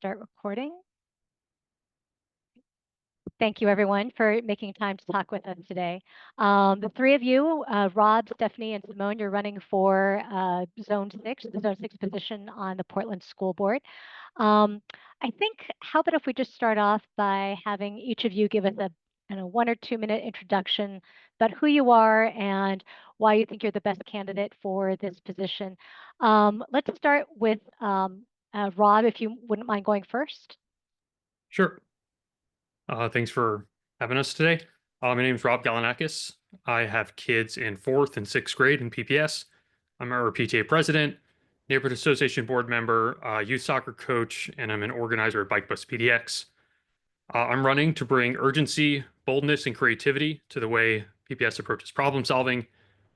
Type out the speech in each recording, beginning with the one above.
start recording. Thank you, everyone, for making time to talk with us today. The three of you, Rob, Stephanie, and Simone, you're running for Zone 6, the Zone 6 position on the Portland School Board. I think, how about if we just start off by having each of you give us a 1 or 2 minute introduction about who you are and why you think you're the best candidate for this position. Let's start with Rob, if you wouldn't mind going first. Sure. Thanks for having us today. My name is Rob Galanakis. I have kids in 4th and 6th grade in PPS. I'm our PTA president, neighborhood association board member, youth soccer coach, and I'm an organizer at Bike Bus PDX. I'm running to bring urgency, boldness, and creativity to the way PPS approaches problem solving.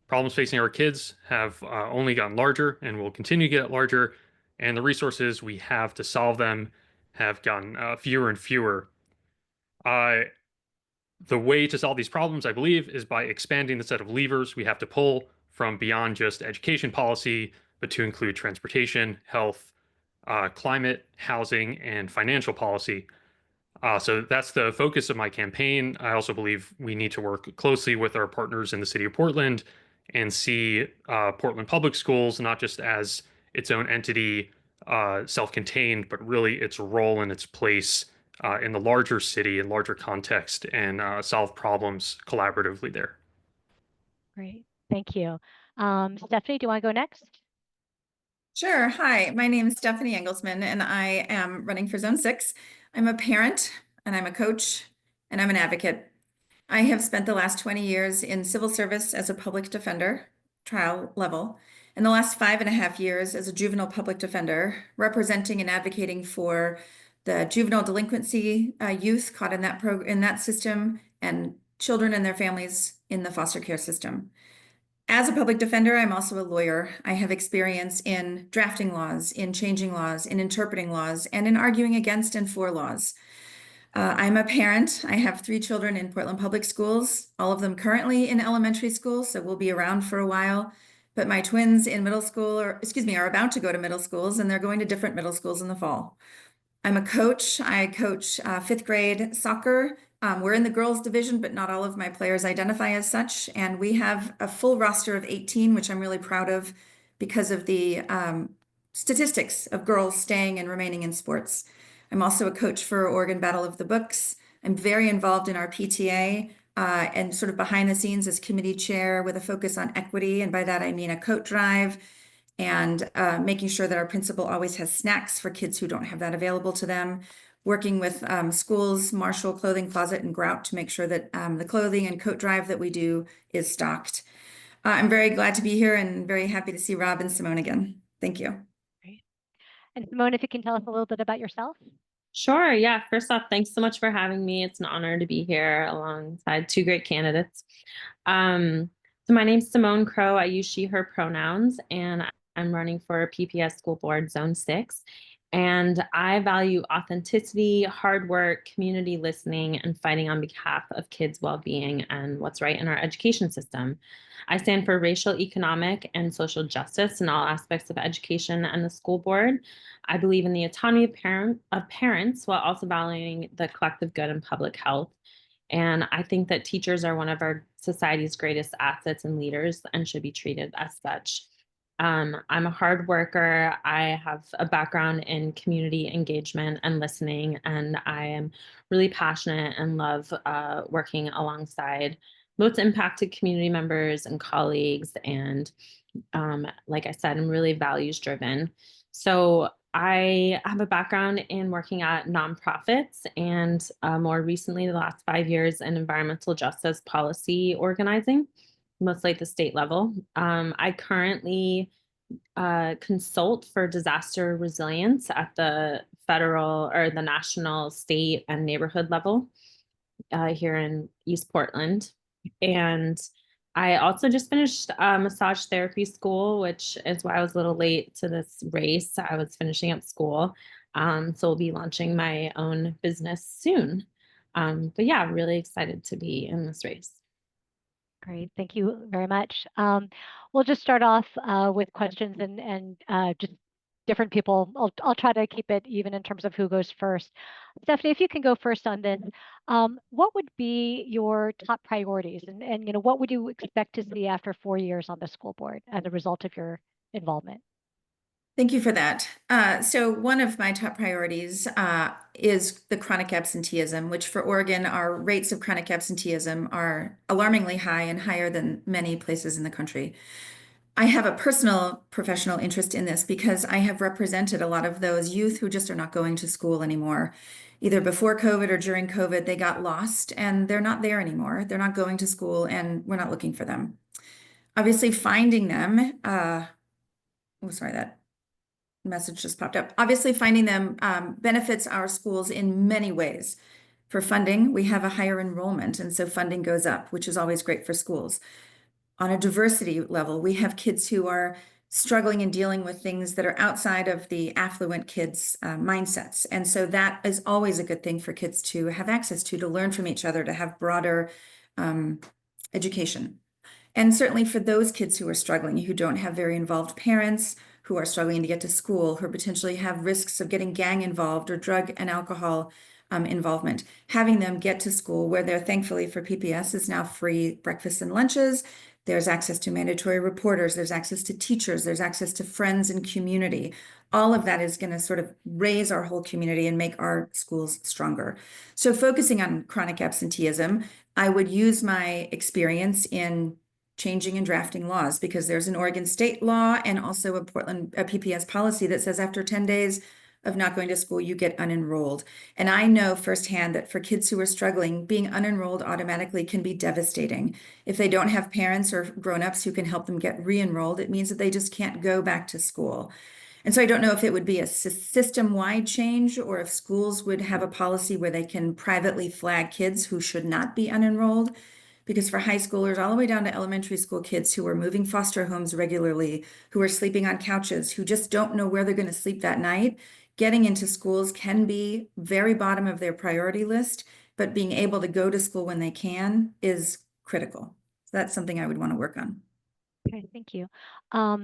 Problems facing our kids have only gotten larger and will continue to get larger, and the resources we have to solve them have gotten fewer and fewer. The way to solve these problems, I believe, is by expanding the set of levers we have to pull from beyond just education policy, but to include transportation, health, climate, housing, and financial policy. So that's the focus of my campaign. I also believe we need to work closely with our partners in the city of Portland and see Portland Public Schools not just as its own entity, self-contained, but really its role and its place in the larger city and larger context, and solve problems collaboratively there. Great, thank you. Stephanie, do you want to go next? Sure. Hi, my name is Stephanie Engelsman, and I am running for Zone 6. I'm a parent, and I'm a coach, and I'm an advocate. I have spent the last 20 years in civil service as a public defender, trial level, and the last 5.5 years as a juvenile public defender, representing and advocating for the juvenile delinquency youth caught in that system, and children and their families in the foster care system. As a public defender, I'm also a lawyer. I have experience in drafting laws, in changing laws, in interpreting laws, and in arguing against and for laws. I'm a parent. I have 3 children in Portland Public Schools, all of them currently in elementary school, so we'll be around for a while. But my twins in middle school, are about to go to middle schools, and they're going to different middle schools in the fall. I'm a coach. I coach 5th grade soccer. We're in the girls division, but not all of my players identify as such. And we have a full roster of 18, which I'm really proud of because of the statistics of girls staying and remaining in sports. I'm also a coach for Oregon Battle of the Books. I'm very involved in our PTA and sort of behind the scenes as committee chair with a focus on equity. And by that, I mean a coat drive and making sure that our principal always has snacks for kids who don't have that available to them, working with schools, Marshall Clothing Closet, and Grout to make sure that the clothing and coat drive that we do is stocked. I'm very glad to be here and very happy to see Rob and Simone again. Thank you. Great. And Simone, if you can tell us a little bit about yourself. Sure. Yeah. First off, thanks so much for having me. It's an honor to be here alongside 2 great candidates. So my name's Simone Crowe. I use she, her pronouns, and I'm running for PPS School Board Zone 6. And I value authenticity, hard work, community listening, and fighting on behalf of kids' well-being and what's right in our education system. I stand for racial, economic, and social justice in all aspects of education and the school board. I believe in the autonomy of parents while also valuing the collective good and public health. And I think that teachers are one of our society's greatest assets and leaders and should be treated as such. I'm a hard worker. I have a background in community engagement and listening, and I am really passionate and love working alongside most impacted community members and colleagues. And like I said, I'm really values driven. So I have a background in working at nonprofits and more recently, the last 5 years in environmental justice policy organizing, mostly at the state level. I currently consult for disaster resilience at the federal or the national, state, and neighborhood level here in East Portland. And I also just finished massage therapy school, which is why I was a little late to this race. I was finishing up school. So we'll be launching my own business soon. But yeah, really excited to be in this race. Great, thank you very much. We'll just start off with questions and just different people. I'll try to keep it even in terms of who goes first. Stephanie, if you can go first on this, what would be your top priorities, and what would you expect to see after 4 years on the school board as a result of your involvement? Thank you for that. So one of my top priorities is the chronic absenteeism, which for Oregon, our rates of chronic absenteeism are alarmingly high and higher than many places in the country. I have a personal professional interest in this because I have represented a lot of those youth who just are not going to school anymore. Either before COVID or during COVID, they got lost and they're not there anymore. They're not going to school and we're not looking for them. Obviously, finding them, sorry, that message just popped up. Obviously, finding them benefits our schools in many ways. For funding, we have a higher enrollment, and so funding goes up, which is always great for schools. On a diversity level, we have kids who are struggling and dealing with things that are outside of the affluent kids' mindsets. And so that is always a good thing for kids to have access to learn from each other, to have broader education. And certainly for those kids who are struggling, who don't have very involved parents, who are struggling to get to school, who potentially have risks of getting gang involved or drug and alcohol involvement, having them get to school where they're, thankfully for PPS, is now free breakfasts and lunches. There's access to mandatory reporters, there's access to teachers, there's access to friends and community. All of that is going to sort of raise our whole community and make our schools stronger. So focusing on chronic absenteeism, I would use my experience in changing and drafting laws, because there's an Oregon state law and also a PPS policy that says after 10 days of not going to school, you get unenrolled. And I know firsthand that for kids who are struggling, being unenrolled automatically can be devastating. If they don't have parents or grown-ups who can help them get re-enrolled, it means that they just can't go back to school. And so I don't know if it would be a system-wide change or if schools would have a policy where they can privately flag kids who should not be unenrolled. Because for high schoolers all the way down to elementary school kids who are moving foster homes regularly, who are sleeping on couches, who just don't know where they're going to sleep that night, getting into schools can be very bottom of their priority list, but being able to go to school when they can is critical. So that's something I would want to work on. Okay, thank you. Let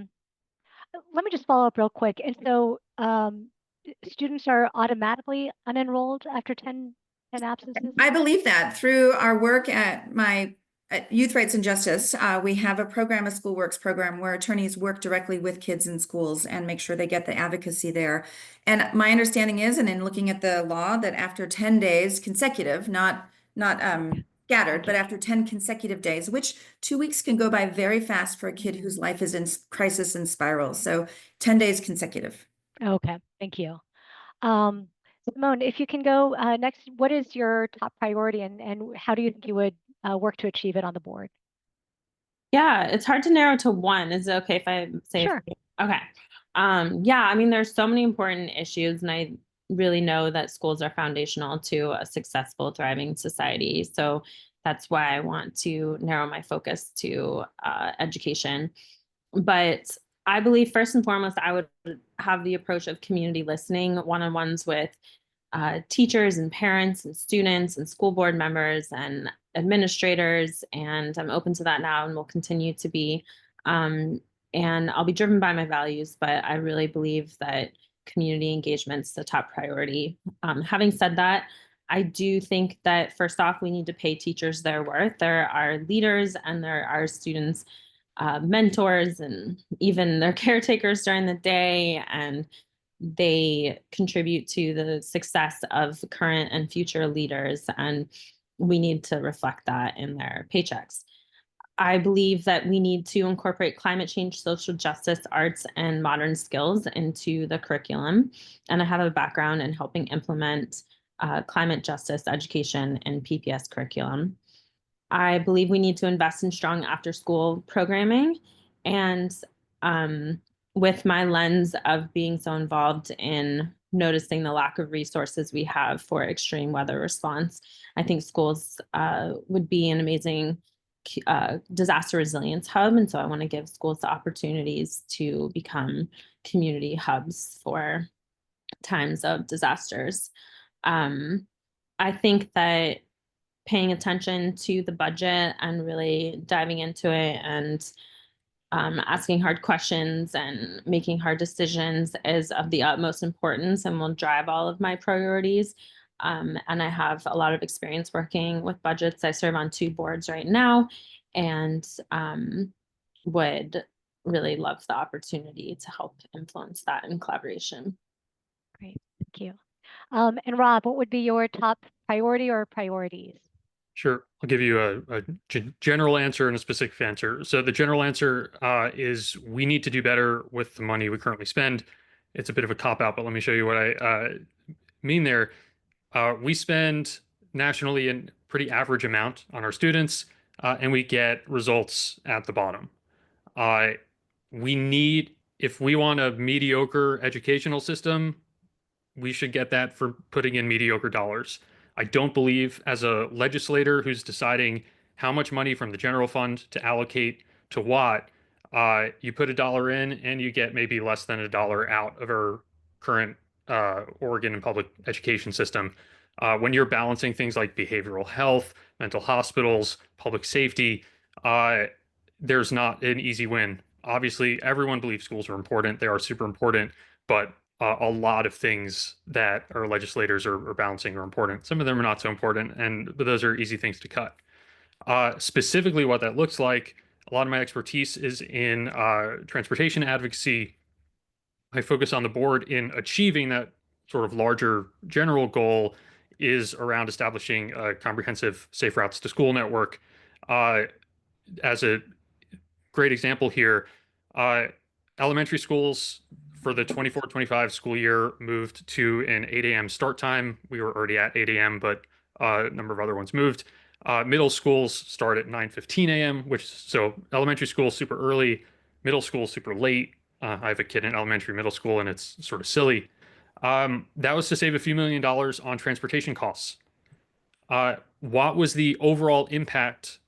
me just follow up real quick. And so students are automatically unenrolled after 10 absences? I believe that through our work at Youth Rights and Justice, we have a program, a School Works program, where attorneys work directly with kids in schools and make sure they get the advocacy there. And my understanding is, and in looking at the law, that after 10 days consecutive, not scattered, but after 10 consecutive days, which 2 weeks can go by very fast for a kid whose life is in crisis and spiral. So 10 days consecutive. Okay, thank you. Simone, if you can go next, what is your top priority and how do you think you would work to achieve it on the board? Yeah, it's hard to narrow to one. Is it okay if I say? Sure. Okay. Yeah, I mean, there's so many important issues, and I really know that schools are foundational to a successful, thriving society. So that's why I want to narrow my focus to education. But I believe first and foremost, I would have the approach of community listening, one-on-ones with teachers and parents and students and school board members and administrators. And I'm open to that now and will continue to be. And I'll be driven by my values, but I really believe that community engagement's the top priority. Having said that, I do think that first off, we need to pay teachers their worth. There are leaders and there are students, mentors, and even their caretakers during the day, and they contribute to the success of current and future leaders, and we need to reflect that in their paychecks. I believe that we need to incorporate climate change, social justice, arts, and modern skills into the curriculum. And I have a background in helping implement climate justice education in PPS curriculum. I believe we need to invest in strong after-school programming. And with my lens of being so involved in noticing the lack of resources we have for extreme weather response, I think schools would be an amazing disaster resilience hub. And so I want to give schools the opportunities to become community hubs for times of disasters. I think that paying attention to the budget and really diving into it and asking hard questions and making hard decisions is of the utmost importance and will drive all of my priorities. And I have a lot of experience working with budgets. I serve on 2 boards right now, and would really love the opportunity to help influence that in collaboration. Great, thank you. And Rob, what would be your top priority or priorities? Sure. I'll give you a general answer and a specific answer. So the general answer is we need to do better with the money we currently spend. It's a bit of a cop-out, but let me show you what I mean there. We spend nationally a pretty average amount on our students, and we get results at the bottom. If we want a mediocre educational system, we should get that for putting in mediocre dollars. I don't believe, as a legislator who's deciding how much money from the general fund to allocate to what, you put $1 in and you get maybe less than $1 out of our current Oregon and public education system. When you're balancing things like behavioral health, mental hospitals, public safety, there's not an easy win. Obviously, everyone believes schools are important. They are super important, but a lot of things that our legislators are balancing are important. Some of them are not so important, but those are easy things to cut. Specifically, what that looks like, a lot of my expertise is in transportation advocacy. I focus on the board in achieving that sort of larger general goal is around establishing a comprehensive safe routes to school network. As a great example here, elementary schools for the 24-25 school year moved to an 8 a.m. start time. We were already at 8 a.m., but a number of other ones moved. Middle schools start at 9:15 a.m., so elementary school super early, middle school super late. I have a kid in elementary, middle school, and it's sort of silly. That was to save a few $1 million on transportation costs. What was the overall impact?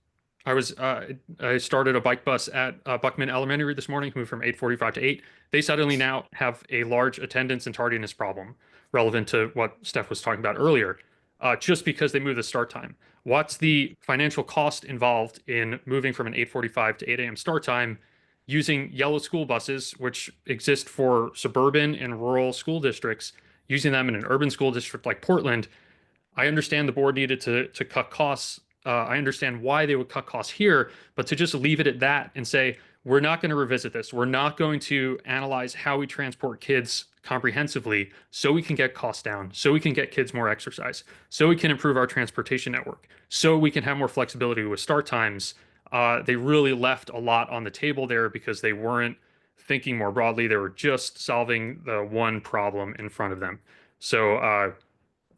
I started a bike bus at Buckman Elementary this morning, moved from 8:45 to 8. They suddenly now have a large attendance and tardiness problem, relevant to what Steph was talking about earlier, just because they moved the start time. What's the financial cost involved in moving from an 8:45 to 8 a.m. start time using yellow school buses, which exist for suburban and rural school districts, using them in an urban school district like Portland? I understand the board needed to cut costs. I understand why they would cut costs here, but to just leave it at that and say, we're not going to revisit this. We're not going to analyze how we transport kids comprehensively so we can get costs down, so we can get kids more exercise, so we can improve our transportation network, so we can have more flexibility with start times. They really left a lot on the table there because they weren't thinking more broadly. They were just solving the one problem in front of them. So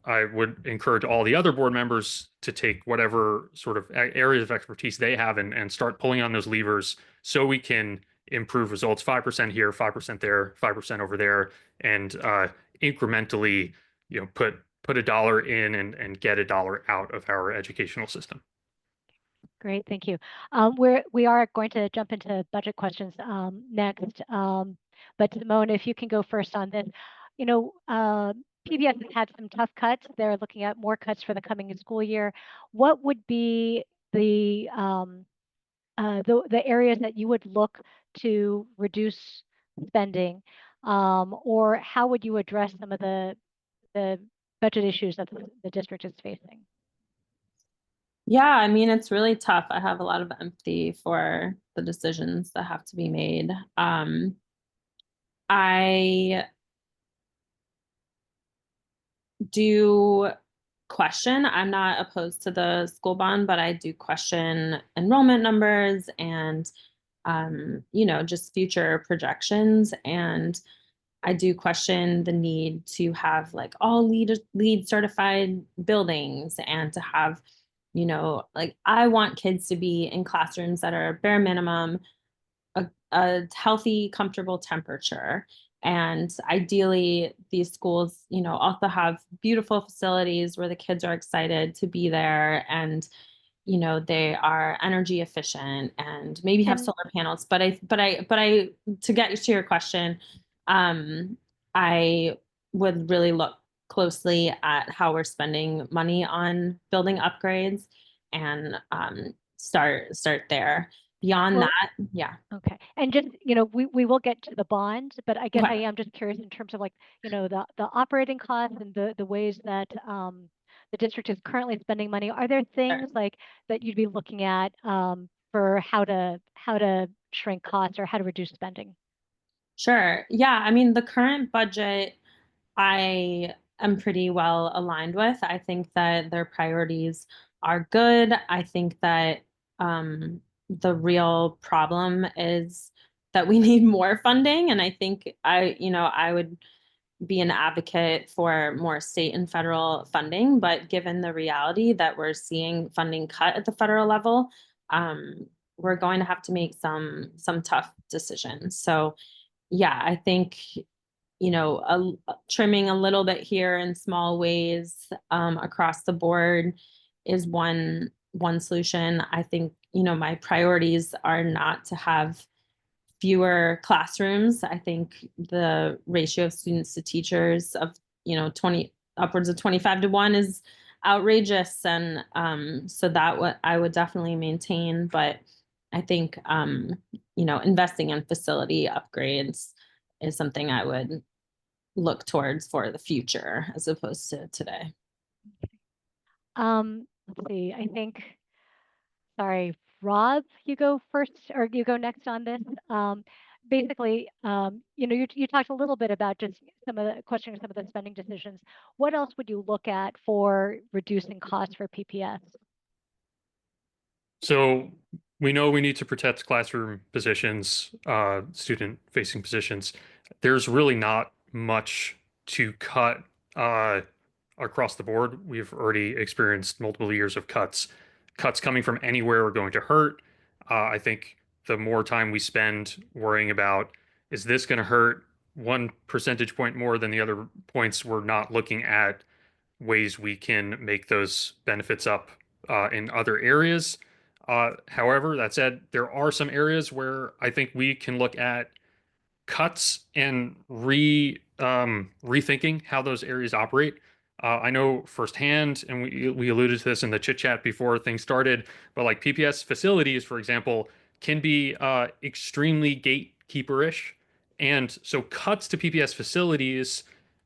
I would encourage all the other board members to take whatever sort of areas of expertise they have and start pulling on those levers so we can improve results 5% here, 5% there, 5% over there, and incrementally, put $1 in and get $1 out of our educational system. Great, thank you. We are going to jump into budget questions next, but Simone, if you can go first on this. PBS has had some tough cuts. They're looking at more cuts for the coming school year. What would be the areas that you would look to reduce spending, or how would you address some of the budget issues that the district is facing? Yeah, I mean, it's really tough. I have a lot of empathy for the decisions that have to be made. I do question, I'm not opposed to the school bond, but I do question enrollment numbers and, just future projections. And I do question the need to have like all LEED certified buildings and to have, I want kids to be in classrooms that are bare minimum, a healthy, comfortable temperature. And ideally, these schools, also have beautiful facilities where the kids are excited to be there, and they are energy efficient and maybe have solar panels. But I, to get to your question, I would really look closely at how we're spending money on building upgrades and start there, beyond Well, that, yeah. okay. And just, we will get to the bond, but I guess Okay. I am just curious in terms of like, the operating costs and the ways that the district is currently spending money. Are there things like that you'd be looking at for how to shrink costs or how to reduce spending? Sure. Yeah. I mean, the current budget, I am pretty well aligned with. I think that their priorities are good. I think that the real problem is that we need more funding. And I think I would be an advocate for more state and federal funding, but given the reality that we're seeing funding cut at the federal level, we're going to have to make some tough decisions. So yeah, I think trimming a little bit here in small ways across the board is one solution. I think my priorities are not to have fewer classrooms. I think the ratio of students to teachers of 20 upwards of 25-1 is outrageous, and so that what I would definitely maintain. But I think investing in facility upgrades is something I would look towards for the future as opposed to today. Let's see. I think, sorry, Rob, you go first or you go next on this. Basically, you talked a little bit about just questioning some of the spending decisions. What else would you look at for reducing costs for PPS? So we know we need to protect classroom positions, student-facing positions. There's really not much to cut across the board. We've already experienced multiple years of cuts. Cuts coming from anywhere are going to hurt. I think the more time we spend worrying about, is this going to hurt 1 percentage point more than the other points, we're not looking at ways we can make those benefits up in other areas. However, that said, there are some areas where I think we can look at cuts and rethinking how those areas operate. I know firsthand, and we alluded to this in the chit chat before things started, but like PPS facilities, for example, can be extremely gatekeeperish, and so cuts to PPS facilities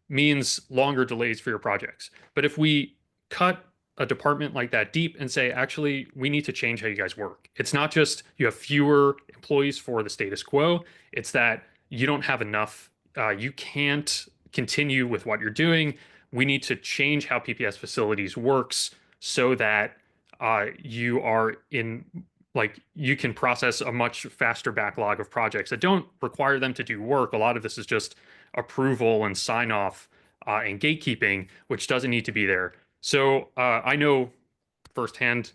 means longer delays for your projects. But if we cut a department like that deep and say, actually, we need to change how you guys work. It's not just you have fewer employees for the status quo. It's that you don't have enough. You can't continue with what you're doing. We need to change how PPS facilities works so that you are in, like, you can process a much faster backlog of projects that don't require them to do work. A lot of this is just approval and sign off and gatekeeping, which doesn't need to be there. So I know firsthand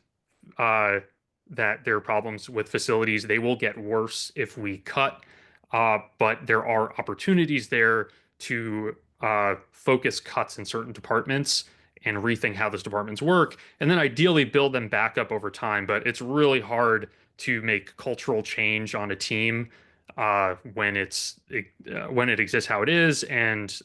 that there are problems with facilities. They will get worse if we cut, but there are opportunities there to focus cuts in certain departments and rethink how those departments work, and then ideally build them back up over time. But it's really hard to make cultural change on a team when it exists how it is, and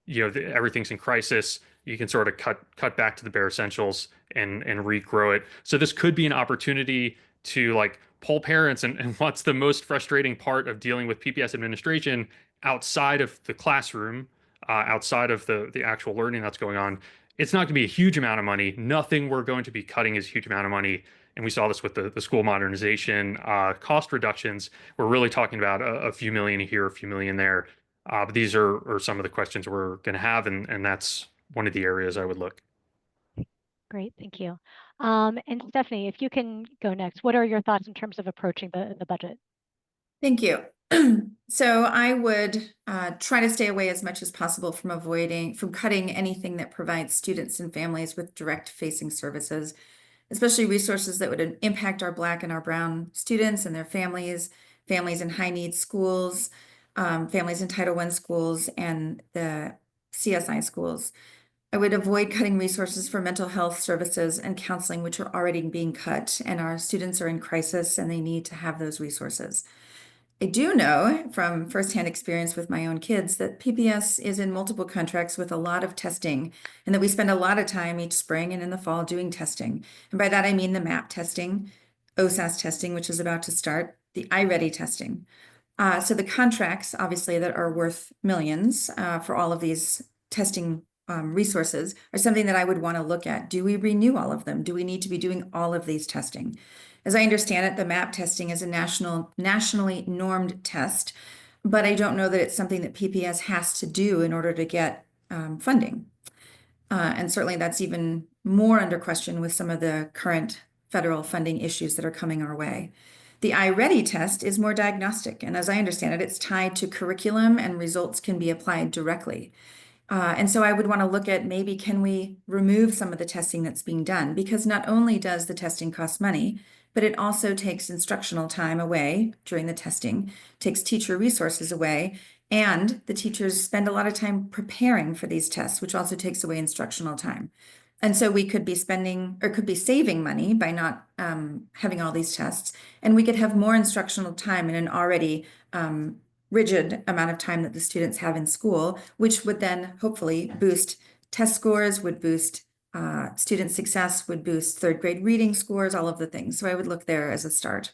everything's in crisis. You can sort of cut back to the bare essentials and regrow it. So this could be an opportunity to like poll parents, and what's the most frustrating part of dealing with PPS administration outside of the classroom, outside of the actual learning that's going on. It's not going to be a huge amount of money. Nothing we're going to be cutting is a huge amount of money. And we saw this with the school modernization cost reductions. We're really talking about a few million here, a few million there. But these are some of the questions we're going to have, and that's one of the areas I would look. Great, thank you. And Stephanie, if you can go next, what are your thoughts in terms of approaching the budget? Thank you. So I would try to stay away as much as possible from cutting anything that provides students and families with direct facing services, especially resources that would impact our Black and our Brown students and their families in high need schools, families in Title I schools, and the CSI schools. I would avoid cutting resources for mental health services and counseling, which are already being cut, and our students are in crisis and they need to have those resources. I do know from firsthand experience with my own kids that PPS is in multiple contracts with a lot of testing, and that we spend a lot of time each spring and in the fall doing testing. And by that, I mean the MAP testing, OSAS testing, which is about to start, the iReady testing. So the contracts, obviously, that are worth millions for all of these testing resources are something that I would want to look at. Do we renew all of them? Do we need to be doing all of these testing? As I understand it, the MAP testing is a nationally normed test, but I don't know that it's something that PPS has to do in order to get funding. And certainly that's even more under question with some of the current federal funding issues that are coming our way. The iReady test is more diagnostic, and as I understand it, it's tied to curriculum and results can be applied directly. And so I would want to look at maybe can we remove some of the testing that's being done, because not only does the testing cost money, but it also takes instructional time away during the testing, takes teacher resources away, and the teachers spend a lot of time preparing for these tests, which also takes away instructional time. And so we could be spending or could be saving money by not having all these tests, and we could have more instructional time in an already rigid amount of time that the students have in school, which would then hopefully boost test scores, would boost student success, would boost third grade reading scores, all of the things. So I would look there as a start.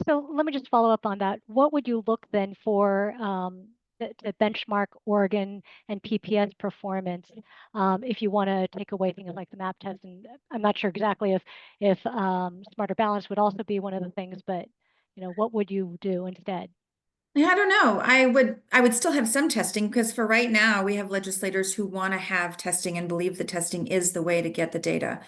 So let me just follow up on that. What would you look then for to benchmark Oregon and PPS performance if you want to take away things like the MAP test? And I'm not sure exactly if Smarter Balance would also be one of the things, but what would you do instead? Yeah, I don't know. I would still have some testing, because for right now we have legislators who want to have testing and believe the testing is the way to get the data.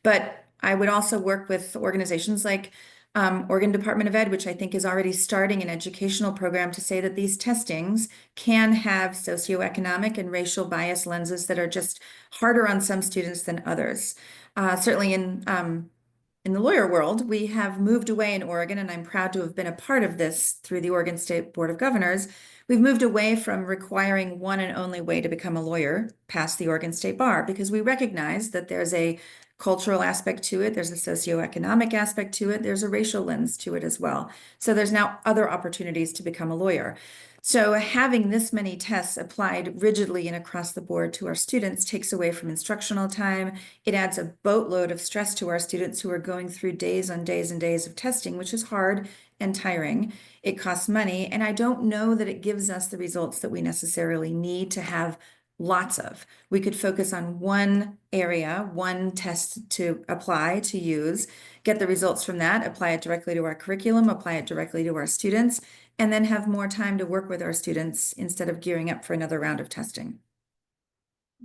But I would also work with organizations like Oregon Department of Ed, which I think is already starting an educational program to say that these testings can have socioeconomic and racial bias lenses that are just harder on some students than others. Certainly in the lawyer world, we have moved away in Oregon, and I'm proud to have been a part of this through the Oregon State Board of Governors. We've moved away from requiring one and only way to become a lawyer, pass the Oregon State Bar, because we recognize that there's a cultural aspect to it, there's a socioeconomic aspect to it, there's a racial lens to it as well. So there's now other opportunities to become a lawyer. So having this many tests applied rigidly and across the board to our students takes away from instructional time. It adds a boatload of stress to our students who are going through days on days and days of testing, which is hard and tiring. It costs money, and I don't know that it gives us the results that we necessarily need to have lots of. We could focus on one area, one test to apply, to use, get the results from that, apply it directly to our curriculum, apply it directly to our students, and then have more time to work with our students instead of gearing up for another round of testing.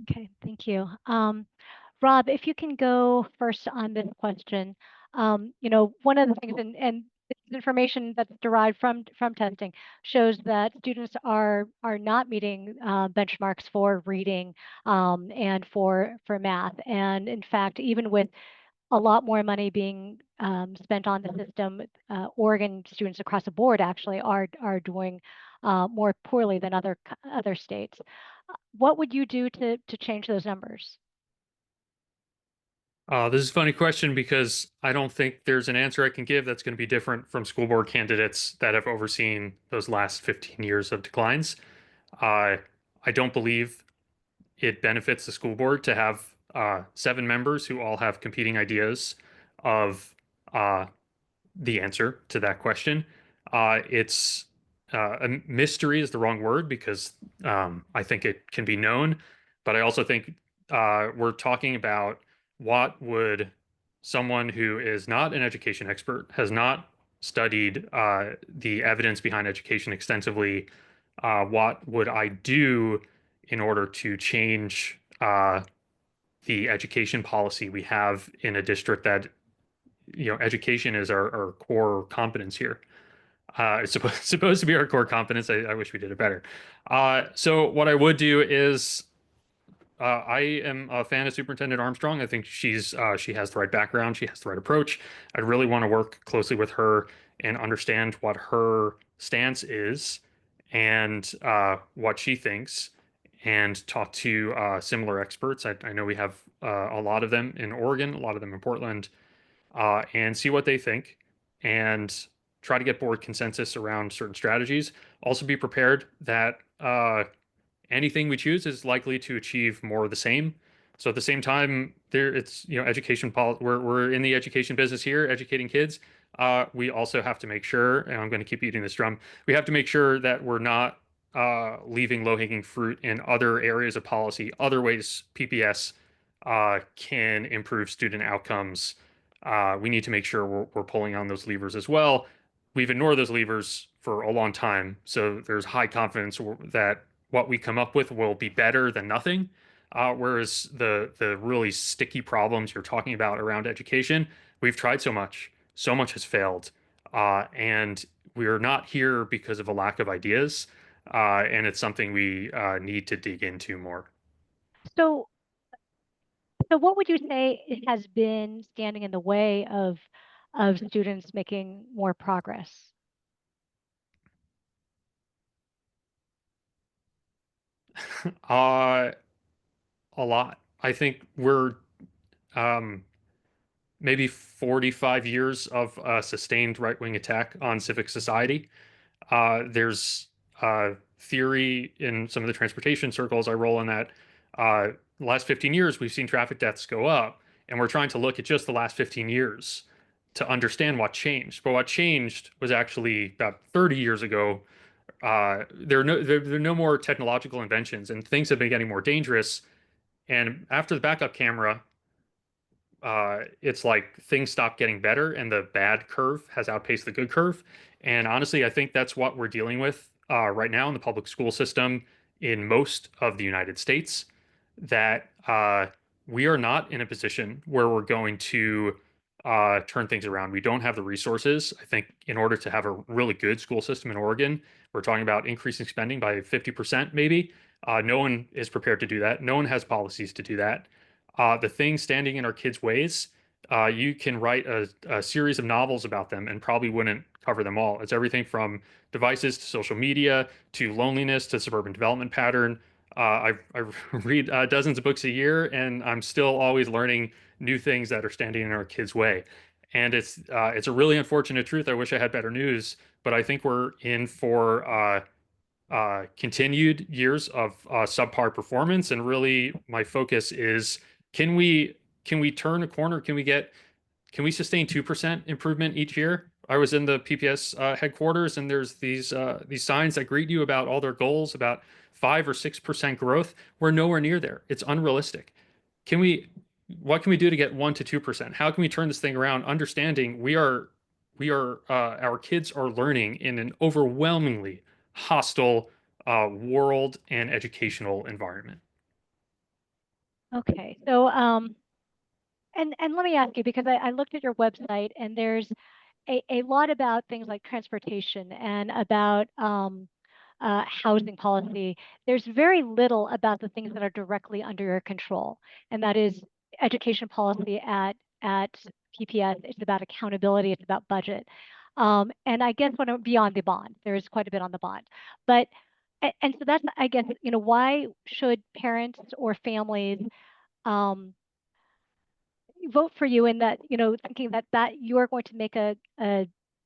Okay, thank you. Rob, if you can go first on this question. One of the things, and information that's derived from testing shows that students are not meeting benchmarks for reading and for math. And in fact, even with a lot more money being spent on the system, Oregon students across the board actually are doing more poorly than other states. What would you do to change those numbers? This is a funny question because I don't think there's an answer I can give that's going to be different from school board candidates that have overseen those last 15 years of declines. I don't believe it benefits the school board to have 7 members who all have competing ideas of the answer to that question. It's a mystery is the wrong word because I think it can be known, but I also think we're talking about what would someone who is not an education expert, has not studied the evidence behind education extensively, what would I do in order to change the education policy we have in a district that, education is our core competence here. It's supposed to be our core competence. I wish we did it better. So what I would do is I am a fan of Superintendent Armstrong. I think she has the right background. She has the right approach. I'd really want to work closely with her and understand what her stance is and what she thinks, and talk to similar experts. I know we have a lot of them in Oregon, a lot of them in Portland, and see what they think and try to get board consensus around certain strategies. Also be prepared that anything we choose is likely to achieve more of the same. So at the same time, it's, education policy. We're in the education business here, educating kids. We also have to make sure, and I'm going to keep beating this drum, we have to make sure that we're not leaving low-hanging fruit in other areas of policy, other ways PPS can improve student outcomes. We need to make sure we're pulling on those levers as well. We've ignored those levers for a long time, so there's high confidence that what we come up with will be better than nothing. Whereas the really sticky problems you're talking about around education, we've tried so much has failed, and we're not here because of a lack of ideas, and it's something we need to dig into more. So, so what would you say it has been standing in the way of students making more progress? A lot. I think we're maybe 45 years of sustained right-wing attack on civic society. There's theory in some of the transportation circles I roll in that the last 15 years, we've seen traffic deaths go up, and we're trying to look at just the last 15 years to understand what changed. But what changed was actually about 30 years ago. There are no more technological inventions, and things have been getting more dangerous. And after the backup camera, it's like things stop getting better and the bad curve has outpaced the good curve. And honestly, I think that's what we're dealing with right now in the public school system in most of the United States, that we are not in a position where we're going to turn things around. We don't have the resources. I think in order to have a really good school system in Oregon, we're talking about increasing spending by 50% maybe. No one is prepared to do that. No one has policies to do that. The things standing in our kids' ways, you can write a series of novels about them and probably wouldn't cover them all. It's everything from devices to social media to loneliness to suburban development pattern. I read dozens of books a year, and I'm still always learning new things that are standing in our kids' way. And it's a really unfortunate truth. I wish I had better news, but I think we're in for continued years of subpar performance. And really, my focus is, can we turn a corner? Can we sustain 2% improvement each year? I was in the PPS headquarters, and there's these signs that greet you about all their goals about 5 or 6% growth. We're nowhere near there. It's unrealistic. What can we do to get 1 to 2%? How can we turn this thing around? Understanding our kids are learning in an overwhelmingly hostile world and educational environment. Okay, so and let me ask you, because I looked at your website and there's a lot about things like transportation and about housing policy. There's very little about the things that are directly under your control, and that is education policy at PPS. It's about accountability. It's about budget. And I guess beyond the bond, there is quite a bit on the bond. But and so that's, I guess, why should parents or families vote for you in that, thinking that you are going to make a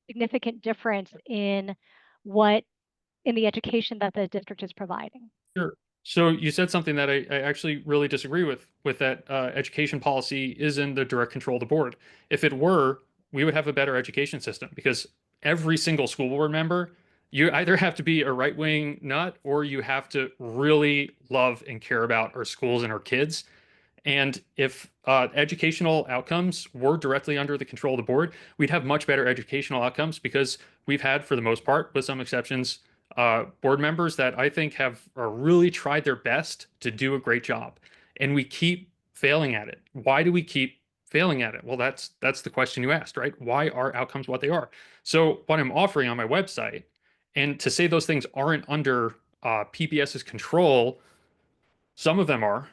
significant difference in the education that the district is providing? Sure. So you said something that I actually really disagree with that education policy is in the direct control of the board. If it were, we would have a better education system, because every single school board member, you either have to be a right-wing nut or you have to really love and care about our schools and our kids. And if educational outcomes were directly under the control of the board, we'd have much better educational outcomes, because we've had, for the most part, with some exceptions, board members that I think have really tried their best to do a great job. And we keep failing at it. Why do we keep failing at it? Well, that's the question you asked, right? Why are outcomes what they are? So what I'm offering on my website, and to say those things aren't under PPS's control, some of them are.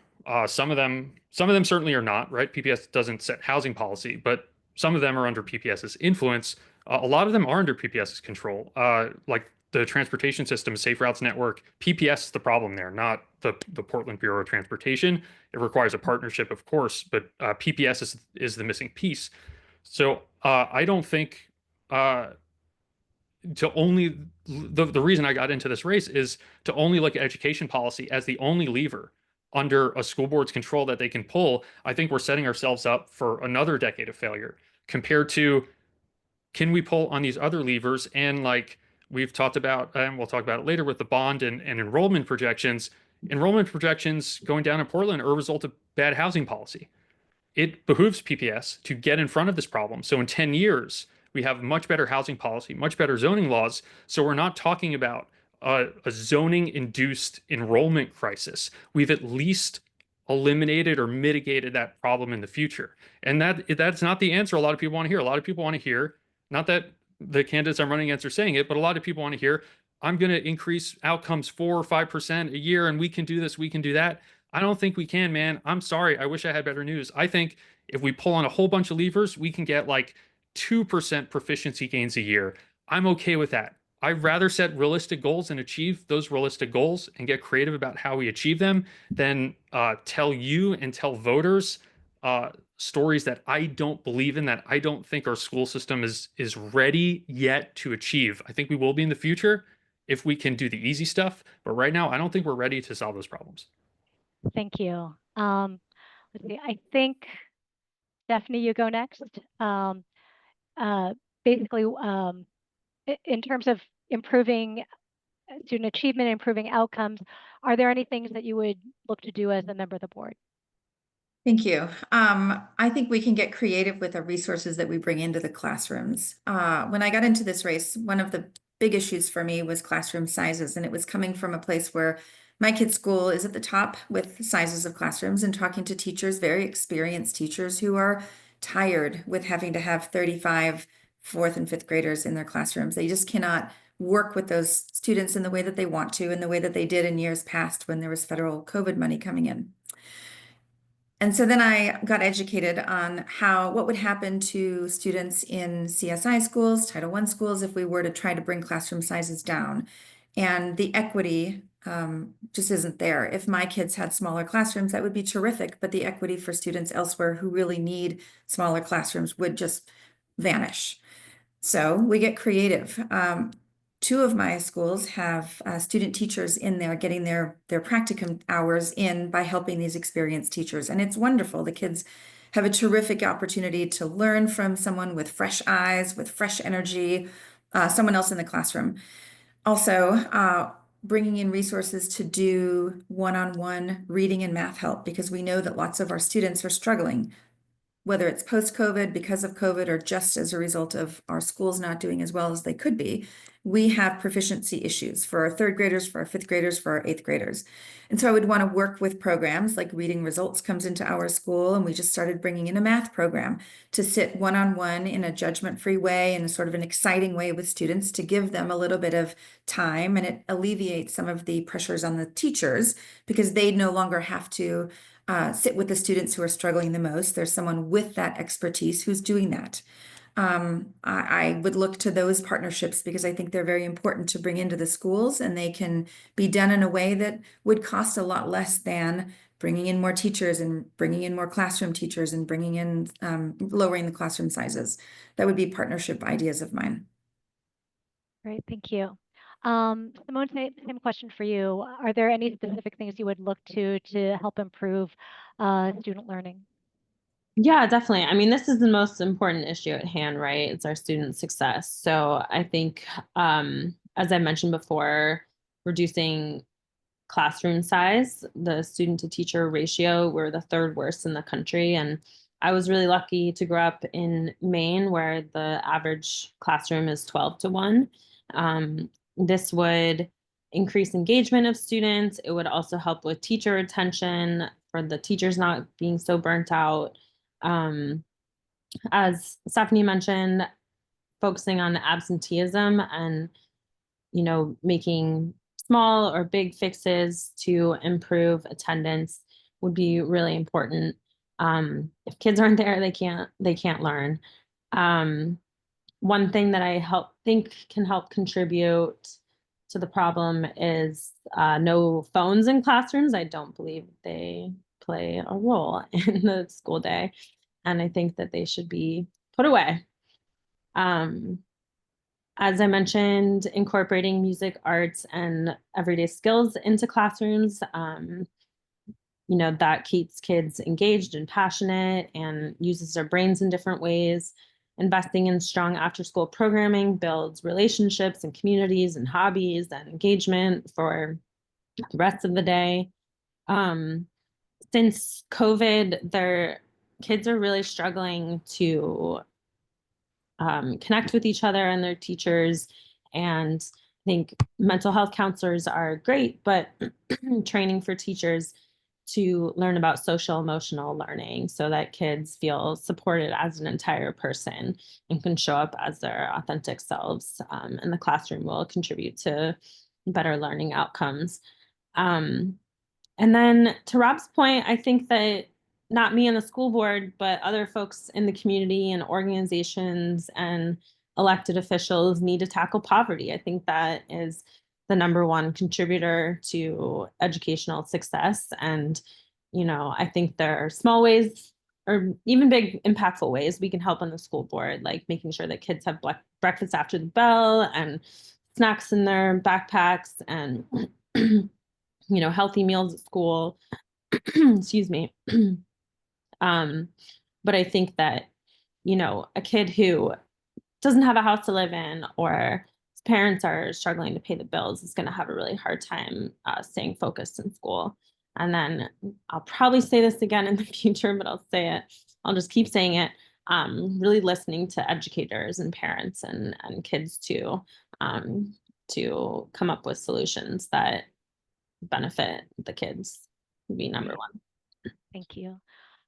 Some of them certainly are not, right? PPS doesn't set housing policy, but some of them are under PPS's influence. A lot of them are under PPS's control, like the transportation system, Safe Routes Network. PPS is the problem there, not the Portland Bureau of Transportation. It requires a partnership, of course, but PPS is the missing piece. So I don't think the reason I got into this race is to only look at education policy as the only lever under a school board's control that they can pull, I think we're setting ourselves up for another decade of failure compared to, can we pull on these other levers? And like we've talked about, and we'll talk about it later with the bond and enrollment projections. Enrollment projections going down in Portland are a result of bad housing policy. It behooves PPS to get in front of this problem. So in 10 years, we have much better housing policy, much better zoning laws. So we're not talking about a zoning induced enrollment crisis. We've at least eliminated or mitigated that problem in the future. And that's not the answer a lot of people want to hear. A lot of people want to hear, not that the candidates I'm running against are saying it, but a lot of people want to hear, I'm going to increase outcomes 4 or 5% a year and we can do this, we can do that. I don't think we can, man. I'm sorry. I wish I had better news. I think if we pull on a whole bunch of levers, we can get like 2% proficiency gains a year. I'm okay with that. I'd rather set realistic goals and achieve those realistic goals and get creative about how we achieve them than tell you and tell voters stories that I don't believe in, that I don't think our school system is ready yet to achieve. I think we will be in the future if we can do the easy stuff, but right now I don't think we're ready to solve those problems. Thank you. Let's see. I think Stephanie, you go next. Basically, in terms of improving student achievement, improving outcomes, are there any things that you would look to do as a member of the board? Thank you. I think we can get creative with the resources that we bring into the classrooms. When I got into this race, one of the big issues for me was classroom sizes, and it was coming from a place where my kid's school is at the top with sizes of classrooms, and talking to teachers, very experienced teachers who are tired with having to have 35 fourth and fifth graders in their classrooms. They just cannot work with those students in the way that they want to, in the way that they did in years past when there was federal COVID money coming in. And so then I got educated on what would happen to students in CSI schools, Title I schools, if we were to try to bring classroom sizes down. And the equity just isn't there. If my kids had smaller classrooms, that would be terrific, but the equity for students elsewhere who really need smaller classrooms would just vanish. So we get creative. Two of my schools have student teachers in there getting their practicum hours in by helping these experienced teachers. And it's wonderful. The kids have a terrific opportunity to learn from someone with fresh eyes, with fresh energy, someone else in the classroom. Also, bringing in resources to do one-on-one reading and math help, because we know that lots of our students are struggling, whether it's post-COVID, because of COVID, or just as a result of our schools not doing as well as they could be. We have proficiency issues for our third graders, for our fifth graders, for our eighth graders. And so I would want to work with programs like Reading Results comes into our school, and we just started bringing in a math program to sit one-on-one in a judgment-free way and sort of an exciting way with students to give them a little bit of time, and it alleviates some of the pressures on the teachers because they no longer have to sit with the students who are struggling the most. There's someone with that expertise who's doing that. I would look to those partnerships because I think they're very important to bring into the schools, and they can be done in a way that would cost a lot less than bringing in more teachers and bringing in more classroom teachers and bringing in lowering the classroom sizes. That would be partnership ideas of mine. Great, thank you. Simone, same question for you. Are there any specific things you would look to help improve student learning? Yeah, definitely. I mean, this is the most important issue at hand, right? It's our student success. So I think, as I mentioned before, reducing classroom size, the student to teacher ratio, we're the third worst in the country. And I was really lucky to grow up in Maine, where the average classroom is 12-1. This would increase engagement of students. It would also help with teacher retention for the teachers not being so burnt out. As Stephanie mentioned, focusing on absenteeism and, making small or big fixes to improve attendance would be really important. If kids aren't there, they can't learn. One thing that I think can help contribute to the problem is no phones in classrooms. I don't believe they play a role in the school day, and I think that they should be put away. As I mentioned, incorporating music, arts, and everyday skills into classrooms. that keeps kids engaged and passionate and uses their brains in different ways. Investing in strong after-school programming builds relationships and communities and hobbies and engagement for the rest of the day. Since COVID, their kids are really struggling to connect with each other and their teachers. And I think mental health counselors are great, but training for teachers to learn about social emotional learning so that kids feel supported as an entire person and can show up as their authentic selves in the classroom will contribute to better learning outcomes. And then to Rob's point, I think that not me and the school board, but other folks in the community and organizations and elected officials need to tackle poverty. I think that is the #1 contributor to educational success. And, I think there are small ways or even big impactful ways we can help on the school board, like making sure that kids have breakfast after the bell and snacks in their backpacks and, healthy meals at school. Excuse me. But I think that, a kid who doesn't have a house to live in or his parents are struggling to pay the bills is going to have a really hard time staying focused in school. And then I'll probably say this again in the future, but I'll just keep saying it. Really listening to educators and parents and kids to come up with solutions that benefit the kids would be #1. Thank you.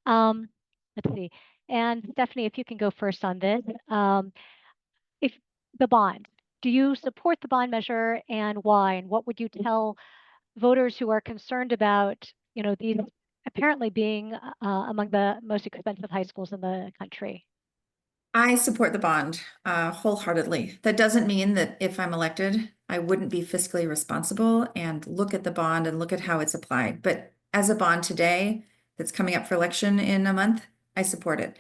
Let's see. And Stephanie, if you can go first on this. If the bond, do you support the bond measure and why? And what would you tell voters who are concerned about, these apparently being among the most expensive high schools in the country? I support the bond wholeheartedly. That doesn't mean that if I'm elected, I wouldn't be fiscally responsible and look at the bond and look at how it's applied. But as a bond today that's coming up for election in a month, I support it.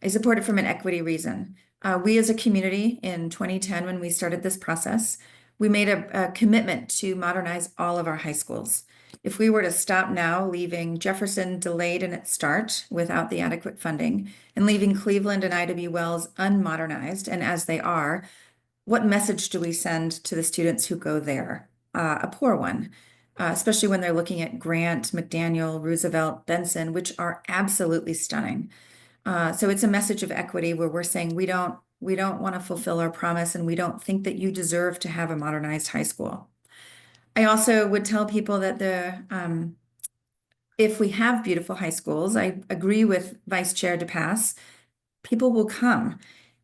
I support it from an equity reason. We as a community in 2010, when we started this process, we made a commitment to modernize all of our high schools. If we were to stop now, leaving Jefferson delayed in its start without the adequate funding, and leaving Cleveland and I.W. Wells unmodernized, and as they are, what message do we send to the students who go there? A poor one, especially when they're looking at Grant, McDaniel, Roosevelt, Benson, which are absolutely stunning. So it's a message of equity where we're saying we don't want to fulfill our promise and we don't think that you deserve to have a modernized high school. I also would tell people that if we have beautiful high schools, I agree with Vice Chair DePass, people will come.